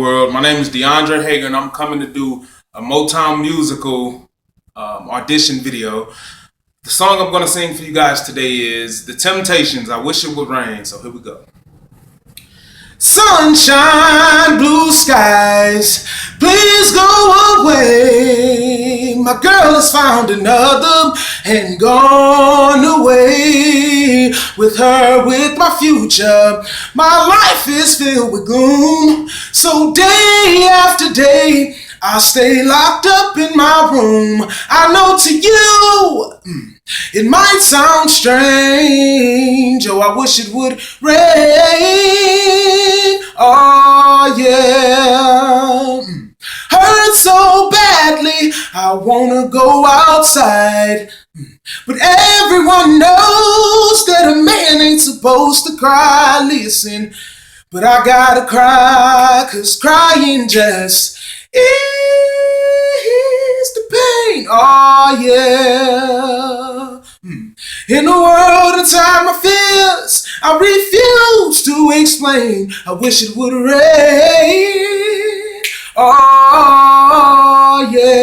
world? My name is DeAndre Hager, and I'm coming to do a Motown musical audition video. The song I'm going to sing for you guys today is The Temptations, I Wish It Would Rain. So here we go. Sunshine, blue skies, please go away. My girl has found another and gone away. With her, with my future, my life is filled with gloom. So day after day, I'll stay locked up in my room. I know to you, it might sound strange. Oh, I wish it would rain. Oh, yeah. Hurt so badly, I wanna go outside. But everyone knows that a man ain't supposed to cry. Listen, but I gotta cry, 'cause crying just ease the pain. Oh, yeah. In the world inside my fears, I refuse to explain. I wish it would rain. Oh, yeah.